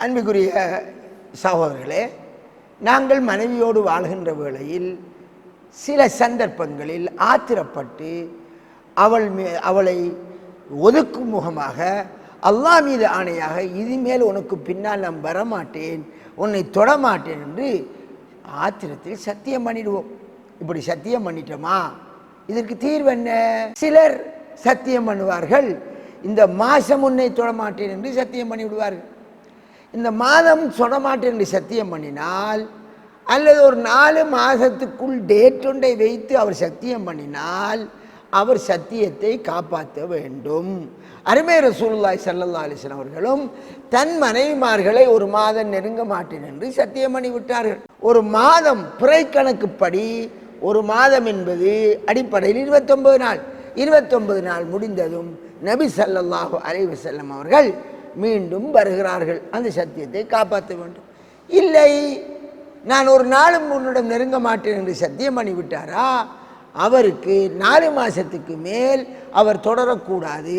அன்புக்குரிய சகோதரர்களே, நாங்கள் மனைவியோடு வாழ்கின்ற வேளையில் சில சந்தர்ப்பங்களில் ஆத்திரப்பட்டு அவளை ஒதுக்கும் முகமாக அல்லாஹ் மீது ஆணையாக இனிமேல் உனக்கு பின்னால் நான் வரமாட்டேன், உன்னை தொடமாட்டேன் என்று ஆத்திரத்தில் சத்தியம் பண்ணிடுவோம். இப்படி சத்தியம் பண்ணிட்டோமா, இதற்கு தீர்வு என்ன? சிலர் சத்தியம் பண்ணுவார்கள், இந்த மாதம் உன்னை தொடமாட்டேன் என்று சத்தியம் பண்ணி விடுவார்கள். இந்த மாதம் தொடமாட்டேன் என்று சத்தியம் பண்ணினால், அல்லது ஒரு 4 மாதத்துக்குள் டேட் ஒன்றை வைத்து அவர் சத்தியம் பண்ணினால் அவர் சத்தியத்தை காப்பாற்ற வேண்டும். அருமை ரசூலுல்லாஹி ஸல்லல்லாஹு அலைஹி வஸல்லம் அவர்களும் தன் மனைவிமார்களை ஒரு மாதம் நெருங்க மாட்டேன் என்று சத்தியம் பண்ணி விட்டார்கள். ஒரு மாதம் பிறை கணக்குப்படி ஒரு மாதம் என்பது அடிப்படையில் 29 நாள். 29 நாள் முடிந்ததும் நபி ஸல்லல்லாஹு அலைஹி வஸல்லம் அவர்கள் மீண்டும் வருகிறார்கள். அந்த சத்தியத்தை காப்பாற்ற வேண்டும். இல்லை, நான் ஒரு நாளும் உன்னிடம் நெருங்க மாட்டேன் என்று சத்தியம் பண்ணிவிட்டாரா, அவருக்கு 4 மாதத்துக்கு மேல் அவர் தொடரக்கூடாது.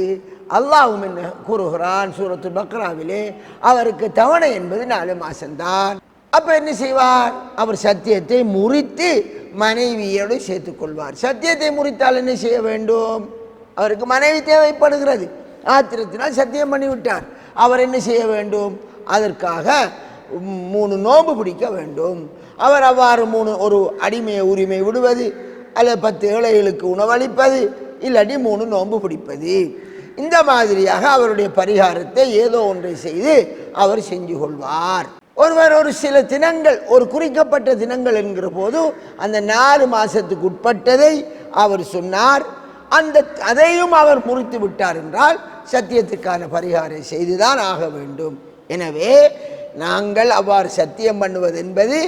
அல்லாஹ்வும் என்ன கூறுகிறான் சூரத்துல் பக்ராவிலே, அவருக்கு தவணை என்பது 4 மாதம்தான். அப்போ என்ன செய்வார்? அவர் சத்தியத்தை முறித்து மனைவியோடு சேர்த்துக்கொள்வார். சத்தியத்தை முறித்தால் என்ன செய்ய வேண்டும்? அவருக்கு மனைவி தேவைப்படுகிறது. ஆத்திரத்தினால் சத்தியம் பண்ணிவிட்டார். அவர் என்ன செய்ய வேண்டும்? அதற்காக 3 நோன்பு பிடிக்க வேண்டும். அவர் அவ்வாறு ஒரு அடிமையை உரிமை விடுவது, அல்லது 10 ஏழைகளுக்கு உணவளிப்பது, இல்லாட்டி 3 நோன்பு பிடிப்பது. இந்த மாதிரியாக அவருடைய பரிகாரத்தை ஏதோ ஒன்றை செய்து அவர் செஞ்சு கொள்வார். ஒருவர் ஒரு சில தினங்கள், ஒரு குறிக்கப்பட்ட தினங்கள் என்கிற போது அந்த 4 மாதத்துக்கு உட்பட்டதை அவர் சொன்னார். அதையும் அவர் முறித்து விட்டார் என்றால் சத்தியத்துக்கான பரிகாரம் செய்துதான் ஆக வேண்டும். எனவே நாங்கள் அவ்வாறு சத்தியம் பண்ணுவது என்பது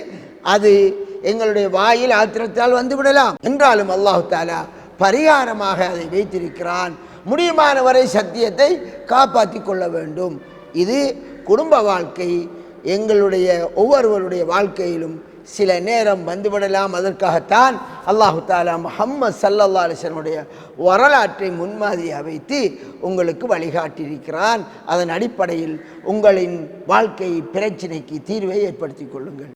அது எங்களுடைய வாயில் ஆத்திரத்தால் வந்துவிடலாம். என்றாலும் அல்லாஹ் தஆலா பரிகாரமாக அதை வைத்திருக்கிறான். முடியுமான வரை சத்தியத்தை காப்பாற்றி கொள்ள வேண்டும். இது குடும்ப வாழ்க்கை, எங்களுடைய ஒவ்வொருவருடைய வாழ்க்கையிலும் சில நேரம் வந்துவிடலாம். அதற்காகத்தான் அல்லாஹ் தஆலா முஹம்மது ஸல்லல்லாஹு அலைஹி வஸல்லம் வரலாற்றை முன்மாதிரியாக வைத்து உங்களுக்கு வழிகாட்டியிருக்கிறான். அதன் அடிப்படையில் உங்களின் வாழ்க்கை பிரச்சனைக்கு தீர்வை ஏற்படுத்திக் கொள்ளுங்கள்.